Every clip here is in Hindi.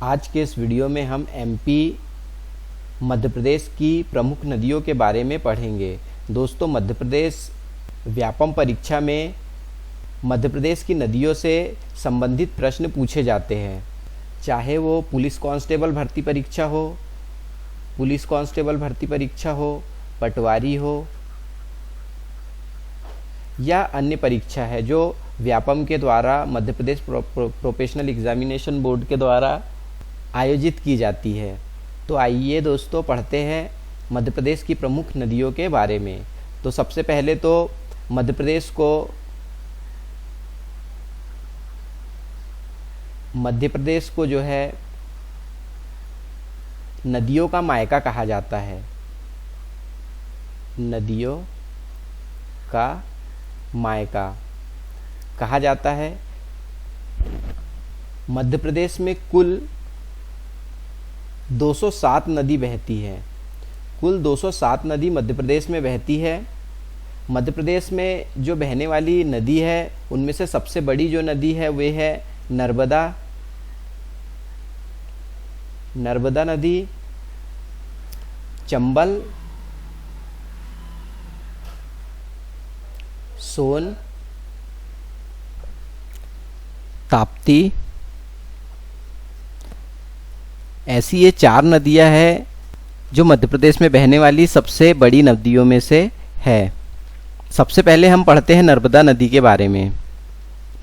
आज के इस वीडियो में हम एमपी मध्य प्रदेश की प्रमुख नदियों के बारे में पढ़ेंगे। दोस्तों, मध्य प्रदेश व्यापम परीक्षा में मध्य प्रदेश की नदियों से संबंधित प्रश्न पूछे जाते हैं, चाहे वो पुलिस कांस्टेबल भर्ती परीक्षा हो, पुलिस कांस्टेबल भर्ती परीक्षा हो, पटवारी हो या अन्य परीक्षा है जो व्यापम के द्वारा Madhya Pradesh professional examination board के द्वारा आयोजित की जाती है। तो आइए दोस्तों पढ़ते हैं मध्य प्रदेश की प्रमुख नदियों के बारे में। तो सबसे पहले तो मध्य प्रदेश को जो है नदियों का मायका कहा जाता है। नदियों का मायका कहा जाता है। मध्य प्रदेश में कुल 207 नदी बहती है। कुल 207 नदी मध्य प्रदेश में बहती है। मध्य प्रदेश में जो बहने वाली नदी है उनमें से सबसे बड़ी जो नदी है वे है नर्मदा नदी, चंबल, सोन, ताप्ती, ऐसी ये 4 नदियां हैं जो मध्य प्रदेश में बहने वाली सबसे बड़ी नदियों में से है। सबसे पहले हम पढ़ते हैं नर्मदा नदी के बारे में।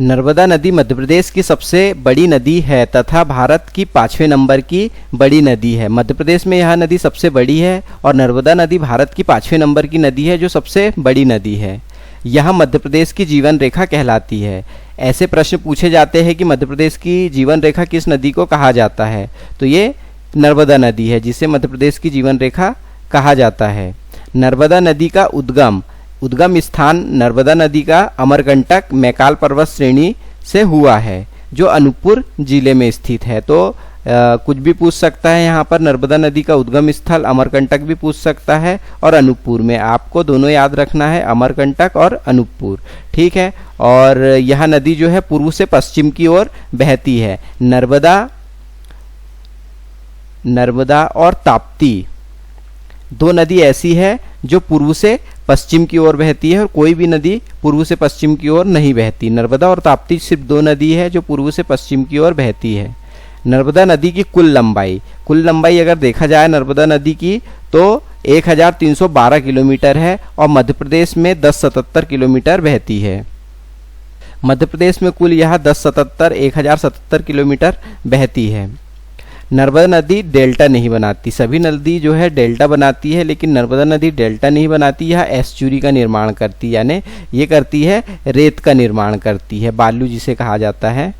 नर्मदा नदी मध्य प्रदेश की सबसे बड़ी नदी है तथा भारत की 5वें नंबर की बड़ी नदी है। मध्य प्रदेश में यह नदी सबसे बड़ी है और नर्मदा नदी भारत की 5वें नंबर की नदी है जो सबसे बड़ी नदी है। यह मध्य प्रदेश की जीवन रेखा कहलाती है। ऐसे प्रश्न पूछे जाते हैं कि मध्य प्रदेश की जीवन रेखा किस नदी को कहा जाता है, तो ये नर्मदा नदी है जिसे मध्य प्रदेश की जीवन रेखा कहा जाता है। नर्मदा नदी का उद्गम स्थान नर्मदा नदी का अमरकंटक मैकाल पर्वत श्रेणी से हुआ है जो अनूपपुर जिले में स्थित है। तो कुछ भी पूछ सकता है यहाँ पर। नर्मदा नदी का उद्गम स्थल अमरकंटक भी पूछ सकता है और अनूपपुर में। आपको दोनों याद रखना है, अमरकंटक और अनूपपुर, ठीक है। और यह नदी जो है पूर्व से पश्चिम की ओर बहती है। नर्मदा और ताप्ती 2 नदी ऐसी है जो पूर्व से पश्चिम की ओर बहती है और कोई भी नदी पूर्व से पश्चिम की ओर नहीं बहती। नर्मदा और ताप्ती सिर्फ 2 नदी है जो पूर्व से पश्चिम की ओर बहती है। नर्मदा नदी की कुल लंबाई अगर देखा जाए नर्मदा नदी की तो 1312 किलोमीटर है और मध्य प्रदेश में 1077 किलोमीटर बहती है। मध्य प्रदेश में कुल यह 1077 किलोमीटर बहती है। नर्मदा नदी डेल्टा नहीं बनाती। सभी नदी जो है डेल्टा बनाती है, लेकिन नर्मदा नदी डेल्टा नहीं बनाती। यह एस्चुरी का निर्माण करती है, यानी ये करती है रेत का निर्माण करती है, बालू जिसे कहा जाता है।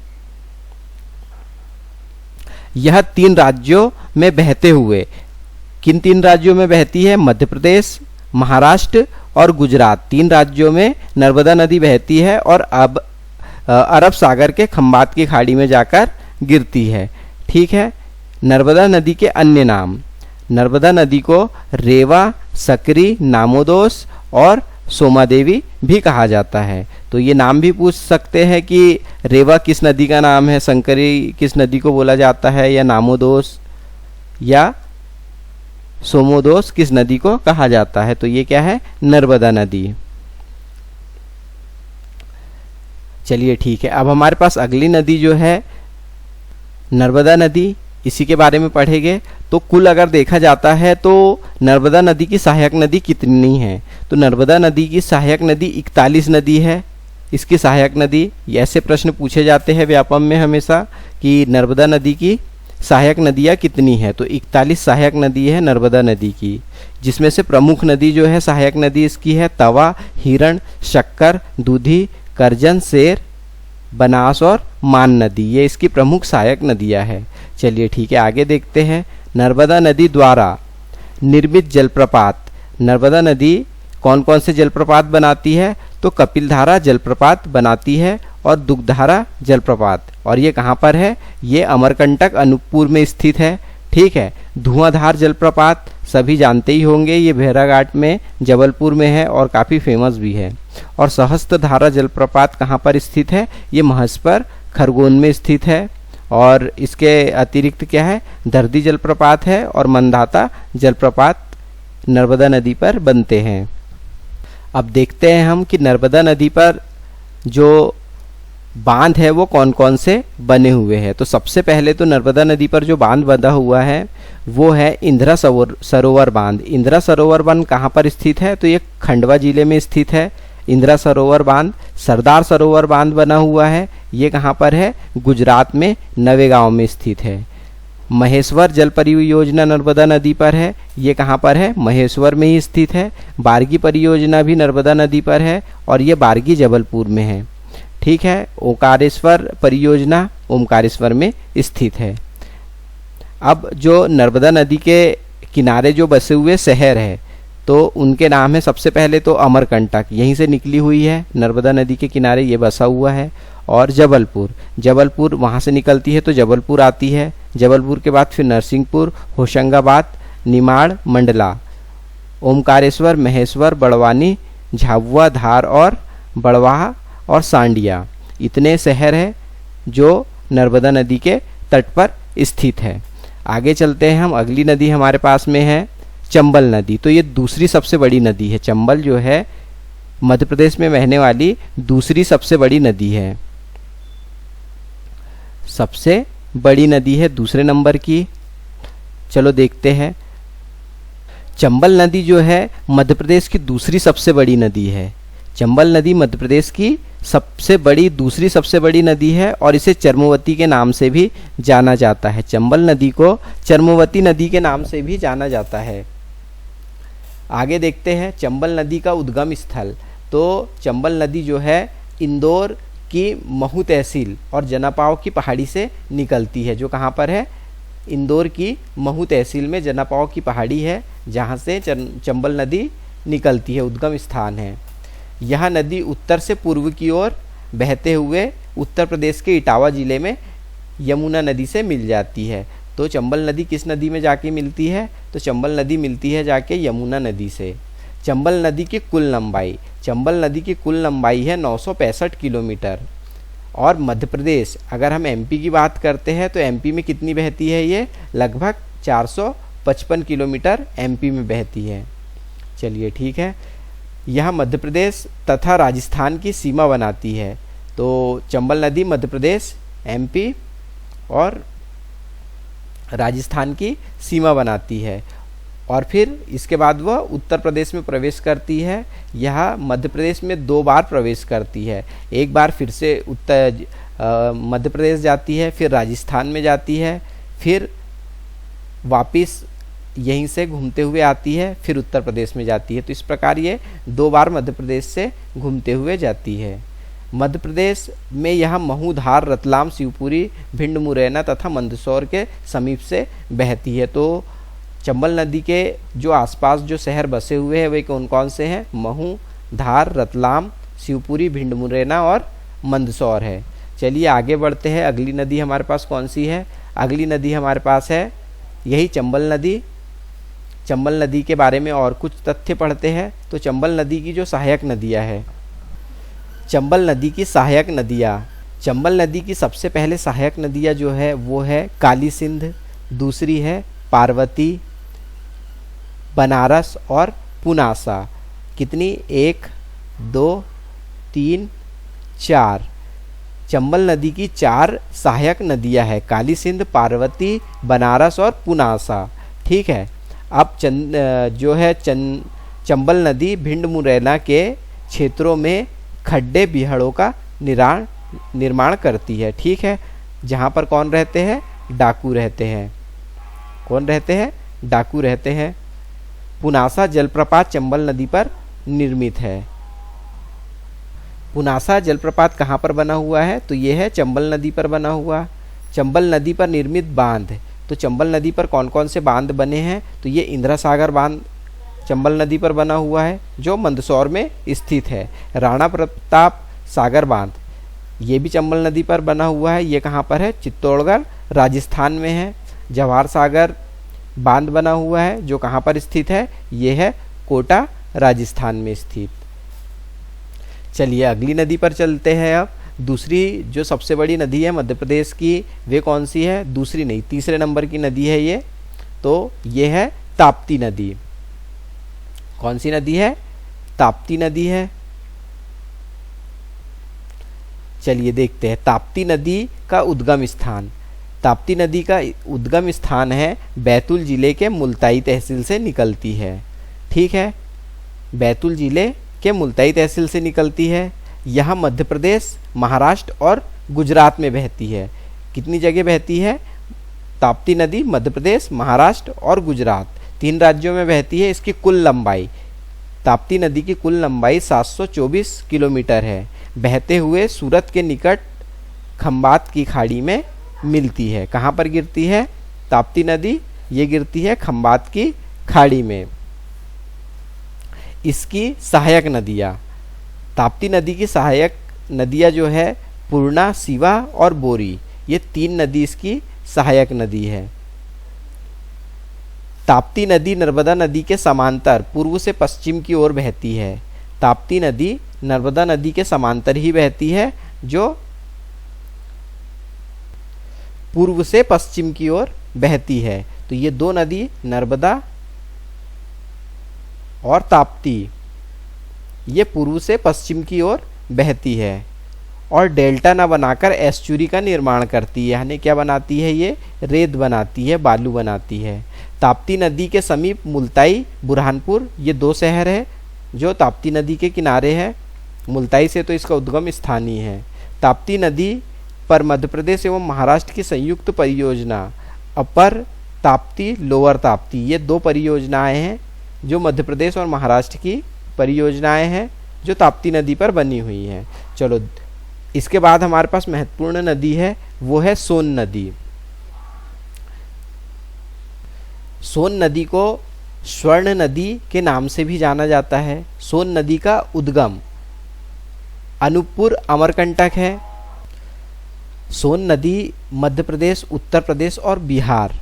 यह 3 राज्यों में बहते हुए, किन 3 राज्यों में बहती है? मध्य प्रदेश, महाराष्ट्र और गुजरात। 3 राज्यों में नर्मदा नदी बहती है और अब अरब सागर के खंबात की खाड़ी में जाकर गिरती है, ठीक है। नर्मदा नदी के अन्य नाम। नर्मदा नदी को रेवा, सकरी, नामोदोस और सोमादेवी भी कहा जाता है। तो ये नाम भी पूछ सकते हैं कि रेवा किस नदी का नाम है, संकरी किस नदी को बोला जाता है, या नामोदोस या सोमोदोस किस नदी को कहा जाता है। तो ये क्या है? नर्मदा नदी। चलिए ठीक है, अब हमारे पास अगली नदी जो है नर्मदा नदी, इसी के बारे में पढ़ेंगे। तो कुल अगर देखा जाता है तो नर्मदा नदी की सहायक नदी कितनी है? तो नर्मदा नदी की सहायक नदी 41 नदी है। इसकी सहायक नदी, ऐसे प्रश्न पूछे जाते हैं व्यापम में हमेशा कि नर्मदा नदी की सहायक नदियाँ कितनी है। तो 41 सहायक नदी है नर्मदा नदी की, जिसमें से प्रमुख नदी जो है सहायक नदी इसकी है तवा, हिरण, शक्कर, दूधी, करजन, शेर, बनास और मान नदी। ये इसकी प्रमुख सहायक नदियाँ हैं। चलिए ठीक है, आगे देखते हैं। नर्मदा नदी द्वारा निर्मित जलप्रपात। नर्मदा नदी कौन कौन से जलप्रपात बनाती है? तो कपिलधारा जलप्रपात बनाती है और दुग्धारा जलप्रपात। और ये कहाँ पर है? ये अमरकंटक अनूपपुर में स्थित है, ठीक है। धुआंधार जलप्रपात सभी जानते ही होंगे, ये भेड़ाघाट में जबलपुर में है और काफ़ी फेमस भी है। और सहस्त्रधारा जलप्रपात कहाँ पर स्थित है? ये महसपर खरगोन में स्थित है। और इसके अतिरिक्त क्या है, दर्दी जलप्रपात है और मंदाता जलप्रपात नर्मदा नदी पर बनते हैं। अब देखते हैं हम कि नर्मदा नदी पर जो बांध है वो कौन कौन से बने हुए हैं। तो सबसे पहले तो नर्मदा नदी पर जो बांध बंधा हुआ है वो है इंदिरा सरोवर बांध। इंदिरा सरोवर बांध कहाँ पर स्थित है, तो ये खंडवा जिले में स्थित है इंदिरा सरोवर बांध। सरदार सरोवर बांध बना हुआ है, ये कहाँ पर है, गुजरात में नवेगांव में स्थित है। महेश्वर जल परियोजना नर्मदा नदी पर है, ये कहाँ पर है, महेश्वर में ही स्थित है। बारगी परियोजना भी नर्मदा नदी पर है और ये बारगी जबलपुर में है। ठीक है। ओंकारेश्वर परियोजना ओंकारेश्वर में स्थित है। अब जो नर्मदा नदी के किनारे जो बसे हुए शहर है तो उनके नाम है, सबसे पहले तो अमरकंटक, यहीं से निकली हुई है नर्मदा नदी के किनारे ये बसा हुआ है। और जबलपुर वहाँ से निकलती है तो जबलपुर आती है। जबलपुर के बाद फिर नरसिंहपुर, होशंगाबाद, निमाड़, मंडला, ओमकारेश्वर, महेश्वर, बड़वानी, झाबुआ, धार और बड़वाह और सांडिया, इतने शहर हैं जो नर्मदा नदी के तट पर स्थित है। आगे चलते हैं हम, अगली नदी हमारे पास में है चंबल नदी। तो ये दूसरी सबसे बड़ी नदी है। चंबल जो है मध्य प्रदेश में बहने वाली दूसरी सबसे बड़ी नदी है, सबसे बड़ी नदी है दूसरे नंबर की। चलो देखते हैं। चंबल नदी जो है मध्य प्रदेश की दूसरी सबसे बड़ी नदी है। चंबल नदी मध्य प्रदेश की दूसरी सबसे बड़ी नदी है और इसे चर्मवती के नाम से भी जाना जाता है। चंबल नदी को चर्मवती नदी के नाम से भी जाना जाता है। आगे देखते हैं चंबल नदी का उद्गम स्थल। तो चंबल नदी जो है इंदौर की महू तहसील और जनापाव की पहाड़ी से निकलती है, जो कहाँ पर है, इंदौर की महू तहसील में जनापाव की पहाड़ी है जहाँ से चंबल नदी निकलती है, उद्गम स्थान है। यह नदी उत्तर से पूर्व की ओर बहते हुए उत्तर प्रदेश के इटावा जिले में यमुना नदी से मिल जाती है। तो चंबल नदी किस नदी में जाके मिलती है, तो चंबल नदी मिलती है जाके यमुना नदी से। चंबल नदी की कुल लंबाई है 965 किलोमीटर। और मध्य प्रदेश, अगर हम एमपी की बात करते हैं तो एमपी में कितनी बहती है, ये लगभग 455 किलोमीटर एमपी में बहती है। चलिए ठीक है। यह मध्य प्रदेश तथा राजस्थान की सीमा बनाती है। तो चंबल नदी मध्य प्रदेश, एमपी और राजस्थान की सीमा बनाती है और फिर इसके बाद वह उत्तर प्रदेश में प्रवेश करती है। यह मध्य प्रदेश में 2 बार प्रवेश करती है। एक बार फिर से मध्य प्रदेश जाती है, फिर राजस्थान में जाती है, फिर वापस यहीं से घूमते हुए आती है, फिर उत्तर प्रदेश में जाती है। तो इस प्रकार ये 2 बार मध्य प्रदेश से घूमते हुए जाती है। मध्य प्रदेश में यह महू, धार, रतलाम, शिवपुरी, भिंड, मुरैना तथा मंदसौर के समीप से बहती है। तो चंबल नदी के जो आसपास जो शहर बसे हुए हैं वे कौन कौन से हैं, महू, धार, रतलाम, शिवपुरी, भिंड, मुरैना और मंदसौर है। चलिए आगे बढ़ते हैं। अगली नदी हमारे पास कौन सी है, अगली नदी हमारे पास है यही चंबल नदी। चंबल नदी के बारे में और कुछ तथ्य पढ़ते हैं। तो चंबल नदी की जो सहायक नदियाँ हैं, चंबल नदी की सहायक नदियाँ, चंबल नदी की सबसे पहले सहायक नदियाँ जो है वो है काली सिंध, दूसरी है पार्वती, बनारस और पुनासा। कितनी, 1, 2, 3, 4। चंबल नदी की 4 सहायक नदियाँ हैं, काली सिंध, पार्वती, बनारस और पुनासा। ठीक है। अब चंबल नदी भिंड, मुरैना के क्षेत्रों में खड्डे बिहड़ों का निर्माण करती है। ठीक है। जहाँ पर कौन रहते हैं, डाकू रहते हैं। कौन रहते हैं, डाकू रहते हैं। पुनासा जलप्रपात चंबल नदी पर निर्मित है। पुनासा जलप्रपात कहाँ पर बना हुआ है, तो ये है चंबल नदी पर बना हुआ। चंबल नदी पर निर्मित बांध, तो चंबल नदी पर कौन कौन से बांध बने हैं, तो ये इंदिरा सागर बांध चंबल नदी पर बना हुआ है जो मंदसौर में स्थित है। राणा प्रताप सागर बांध ये भी चंबल नदी पर बना हुआ है, ये कहाँ पर है, चित्तौड़गढ़ राजस्थान में है। जवाहर सागर बांध बना हुआ है जो कहाँ पर स्थित है, ये है कोटा राजस्थान में स्थित। चलिए अगली नदी पर चलते हैं। अब दूसरी जो सबसे बड़ी नदी है मध्य प्रदेश की वे कौन सी है? दूसरी नहीं, तीसरे नंबर की नदी है ये, तो ये है ताप्ती नदी। कौन सी नदी है? ताप्ती नदी है। चलिए देखते हैं ताप्ती नदी का उद्गम स्थान। ताप्ती नदी का उद्गम स्थान है बैतूल जिले के मुल्ताई तहसील से निकलती है। ठीक है, बैतूल जिले के मुल्ताई तहसील से निकलती है। यह मध्य प्रदेश, महाराष्ट्र और गुजरात में बहती है। कितनी जगह बहती है ताप्ती नदी? मध्य प्रदेश, महाराष्ट्र और गुजरात, 3 राज्यों में बहती है। इसकी कुल लंबाई, ताप्ती नदी की कुल लंबाई 724 किलोमीटर है। बहते हुए सूरत के निकट खंबात की खाड़ी में मिलती है। कहाँ पर गिरती है ताप्ती नदी? ये गिरती है खंबात की खाड़ी में। इसकी सहायक नदियाँ, ताप्ती नदी की सहायक नदियाँ जो है पूर्णा, सिवा और बोरी, ये 3 नदी इसकी सहायक नदी है। ताप्ती नदी नर्मदा नदी के समांतर पूर्व से पश्चिम की ओर बहती है। ताप्ती नदी नर्मदा नदी के समांतर ही बहती है, जो पूर्व से पश्चिम की ओर बहती है। तो ये 2 नदी नर्मदा और ताप्ती, ये पूर्व से पश्चिम की ओर बहती है और डेल्टा ना बनाकर एस्चुरी का निर्माण करती है। यानी क्या बनाती है? ये रेत बनाती है, बालू बनाती है। ताप्ती नदी के समीप मुल्ताई, बुरहानपुर, ये 2 शहर है जो ताप्ती नदी के किनारे है। मुल्ताई से तो इसका उद्गम स्थान ही है। ताप्ती नदी पर मध्य प्रदेश एवं महाराष्ट्र की संयुक्त परियोजना अपर ताप्ती, लोअर ताप्ती, ये 2 परियोजनाएं हैं जो मध्य प्रदेश और महाराष्ट्र की परियोजनाएं हैं जो ताप्ती नदी पर बनी हुई हैं। चलो, इसके बाद हमारे पास महत्वपूर्ण नदी है, वो है सोन नदी। सोन नदी को स्वर्ण नदी के नाम से भी जाना जाता है। सोन नदी का उद्गम अनूपपुर, अमरकंटक है। सोन नदी मध्य प्रदेश, उत्तर प्रदेश और बिहार,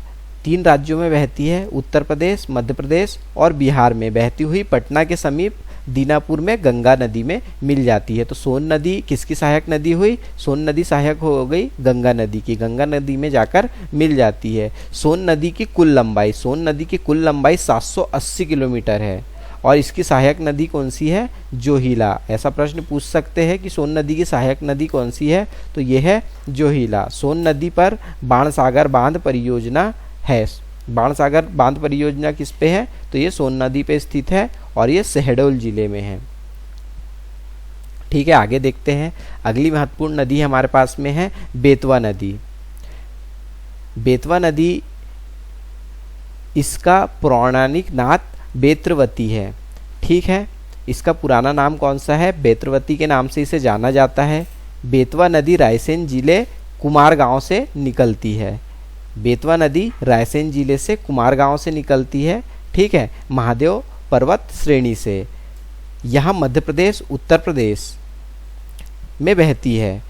3 राज्यों में बहती है। उत्तर प्रदेश, मध्य प्रदेश और बिहार में बहती हुई पटना के समीप दीनापुर में गंगा नदी में मिल जाती है। तो सोन नदी किसकी सहायक नदी हुई? सोन नदी सहायक हो गई गंगा नदी की, गंगा नदी में जाकर मिल जाती है। सोन नदी की कुल लंबाई, सोन नदी की कुल लंबाई 780 किलोमीटर है और इसकी सहायक नदी कौन सी है? जोहिला। ऐसा प्रश्न पूछ सकते हैं कि सोन नदी की सहायक नदी कौन सी है, तो ये है जोहिला। सोन नदी पर बाणसागर बांध परियोजना है। बाणसागर बांध परियोजना किस पे है? तो ये सोन नदी पे स्थित है और ये शहडोल जिले में है। ठीक है, आगे देखते हैं। अगली महत्वपूर्ण नदी हमारे पास में है बेतवा नदी। बेतवा नदी, इसका पौराणिक नाम बेत्रवती है। ठीक है, इसका पुराना नाम कौन सा है? बेत्रवती के नाम से इसे जाना जाता है। बेतवा नदी रायसेन जिले कुमार गांव से निकलती है। बेतवा नदी रायसेन जिले से कुमार गांव से निकलती है। ठीक है, महादेव पर्वत श्रेणी से। यह मध्य प्रदेश, उत्तर प्रदेश में बहती है।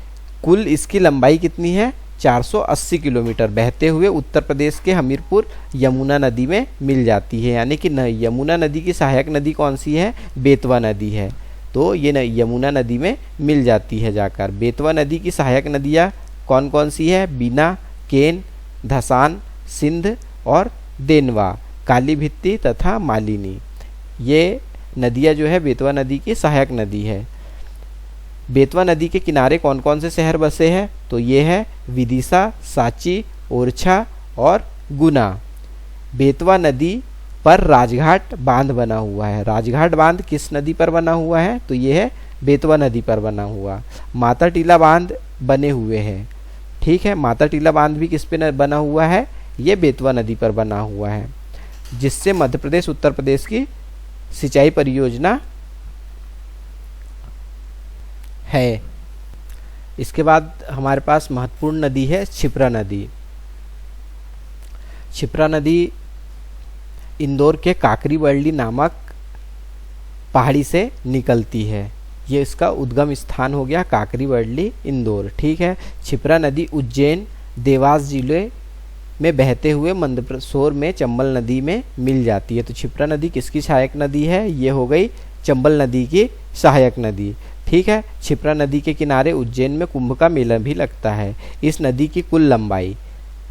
कुल इसकी लंबाई कितनी है? 480 किलोमीटर। बहते हुए उत्तर प्रदेश के हमीरपुर यमुना नदी में मिल जाती है। यानी कि यमुना नदी की सहायक नदी कौन सी है? बेतवा नदी है। तो ये यमुना नदी में मिल जाती है जाकर। बेतवा नदी की सहायक नदियाँ कौन कौन सी है? बीना, केन, धसान, सिंध और देनवा, काली भित्ती तथा मालिनी, ये नदियाँ जो है बेतवा नदी की सहायक नदी है। बेतवा नदी के किनारे कौन कौन से शहर बसे हैं? तो ये है विदिशा, सांची, ओरछा और गुना। बेतवा नदी पर राजघाट बांध बना हुआ है। राजघाट बांध किस नदी पर बना हुआ है? तो ये है बेतवा नदी पर बना हुआ। माता टीला बांध बने हुए हैं। ठीक है, माता टीला बांध भी किस पे बना हुआ है? ये बेतवा नदी पर बना हुआ है, जिससे मध्य प्रदेश, उत्तर प्रदेश की सिंचाई परियोजना है। इसके बाद हमारे पास महत्वपूर्ण नदी है क्षिप्रा नदी। क्षिप्रा नदी इंदौर के काकरीबरली नामक पहाड़ी से निकलती है। ये इसका उद्गम स्थान हो गया काकरीबरली, इंदौर। ठीक है, क्षिप्रा नदी उज्जैन, देवास जिले में बहते हुए मंदसौर में चंबल नदी में मिल जाती है। तो क्षिप्रा नदी किसकी सहायक नदी है? ये हो गई चंबल नदी की सहायक नदी। ठीक है। क्षिप्रा नदी के किनारे उज्जैन में कुंभ का मेला भी लगता है। इस नदी की कुल लंबाई,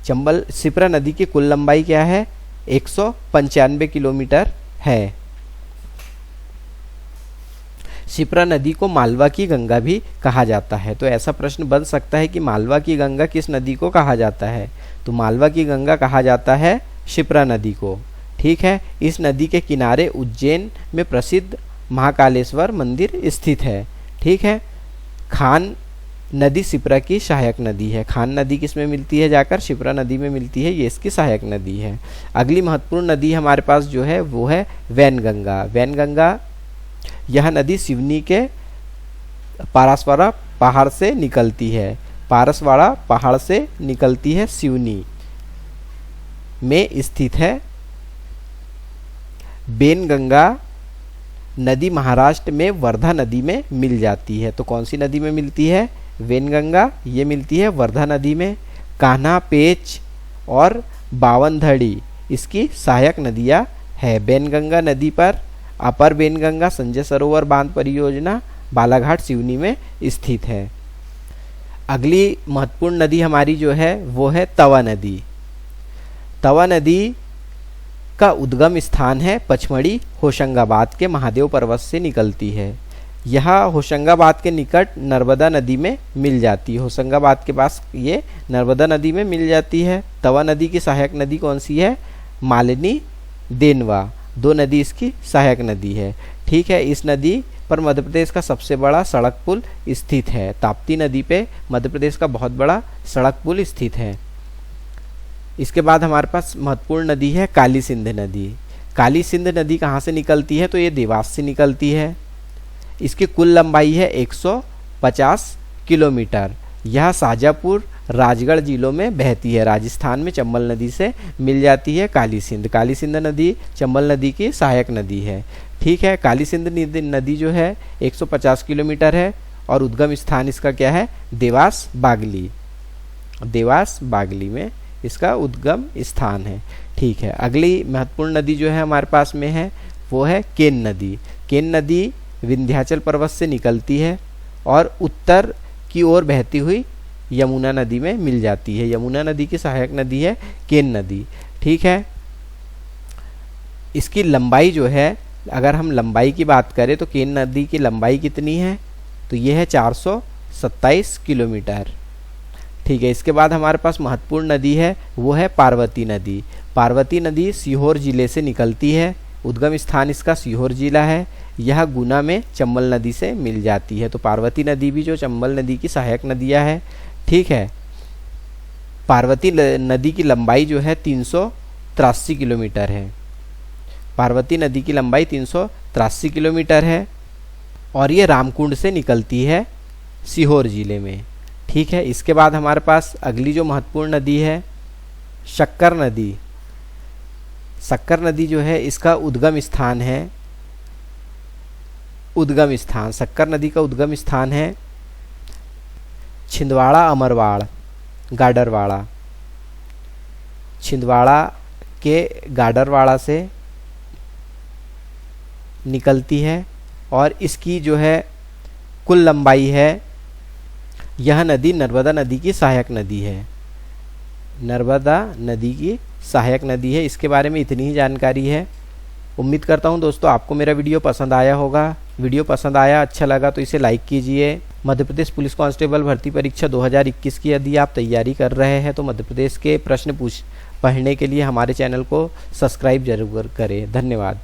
क्षिप्रा नदी की कुल लंबाई क्या है? 195 किलोमीटर है। क्षिप्रा नदी को मालवा की गंगा भी कहा जाता है। तो ऐसा प्रश्न बन सकता है कि मालवा की गंगा किस नदी को कहा जाता है? तो मालवा की गंगा कहा जाता है क्षिप्रा नदी को। ठीक है। इस नदी के किनारे उज्जैन में प्रसिद्ध महाकालेश्वर मंदिर स्थित है। ठीक है। खान नदी क्षिप्रा की सहायक नदी है। खान नदी किस में मिलती है? जाकर क्षिप्रा नदी में मिलती है, ये इसकी सहायक नदी है। अगली महत्वपूर्ण नदी हमारे पास जो है वो है वैनगंगा। वैनगंगा यह नदी सिवनी के पारसवाड़ा पहाड़ से निकलती है। पारसवाड़ा पहाड़ से निकलती है, सिवनी में स्थित है। वैनगंगा नदी महाराष्ट्र में वर्धा नदी में मिल जाती है। तो कौन सी नदी में मिलती है? वैनगंगा, ये मिलती है वर्धा नदी में। कान्हा, पेच और बावनथड़ी इसकी सहायक नदियां है। वैनगंगा नदी पर अपर वैनगंगा संजय सरोवर बांध परियोजना बालाघाट सिवनी में स्थित है। अगली महत्वपूर्ण नदी हमारी जो है वो है तवा नदी। तवा नदी का उद्गम स्थान है पचमढ़ी होशंगाबाद के महादेव पर्वत से निकलती है। यह होशंगाबाद के निकट नर्मदा नदी में मिल जाती है। होशंगाबाद के पास ये नर्मदा नदी में मिल जाती है। तवा नदी की सहायक नदी कौन सी है? मालिनी, देनवा, दो नदी इसकी सहायक नदी है। ठीक है। इस नदी पर मध्य प्रदेश का सबसे बड़ा सड़क पुल स्थित है। ताप्ती नदी पे मध्य प्रदेश का बहुत बड़ा सड़क पुल स्थित है। इसके बाद हमारे पास महत्वपूर्ण नदी है काली सिंध नदी। काली सिंध नदी कहाँ से निकलती है? तो ये देवास से निकलती है। इसकी कुल लंबाई है 150 किलोमीटर। यह शाजापुर, राजगढ़ जिलों में बहती है। राजस्थान में चंबल नदी से मिल जाती है काली सिंध। काली सिंध नदी चंबल नदी की सहायक नदी है। ठीक है। काली सिंध नदी जो है 150 किलोमीटर है और उद्गम स्थान इसका क्या है? देवास बागली। देवास बागली में इसका उद्गम स्थान है। ठीक है। अगली महत्वपूर्ण नदी जो है हमारे पास में है वो है केन नदी। केन नदी विंध्याचल पर्वत से निकलती है और उत्तर की ओर बहती हुई यमुना नदी में मिल जाती है। यमुना नदी की सहायक नदी है केन नदी। ठीक है। इसकी लंबाई जो है, अगर हम लंबाई की बात करें तो केन नदी की लंबाई कितनी है? तो ये है 427 किलोमीटर। ठीक है। इसके बाद हमारे पास महत्वपूर्ण नदी है वो है पार्वती नदी। पार्वती नदी सीहोर जिले से निकलती है। उद्गम स्थान इसका सीहोर जिला है। यह गुना में चंबल नदी से मिल जाती है। तो पार्वती नदी भी जो चंबल नदी की सहायक नदियां है। ठीक है। पार्वती नदी की लंबाई जो है 383 किलोमीटर है। पार्वती नदी की लंबाई 383 किलोमीटर है और ये रामकुंड से निकलती है सीहोर जिले में। ठीक है। इसके बाद हमारे पास अगली जो महत्वपूर्ण नदी है शक्कर नदी। शक्कर नदी जो है इसका उद्गम स्थान है, शक्कर नदी का उद्गम स्थान है छिंदवाड़ा, अमरवाड़, गाडरवाड़ा। छिंदवाड़ा के गाडरवाड़ा से निकलती है और इसकी जो है कुल लंबाई है, यह नदी नर्मदा नदी की सहायक नदी है। नर्मदा नदी की सहायक नदी है। इसके बारे में इतनी ही जानकारी है। उम्मीद करता हूं दोस्तों आपको मेरा वीडियो पसंद आया होगा। वीडियो पसंद आया, अच्छा लगा तो इसे लाइक कीजिए। मध्य प्रदेश पुलिस कांस्टेबल भर्ती परीक्षा 2021 की यदि आप तैयारी कर रहे हैं तो मध्य प्रदेश के प्रश्न पढ़ने के लिए हमारे चैनल को सब्सक्राइब जरूर करें। धन्यवाद।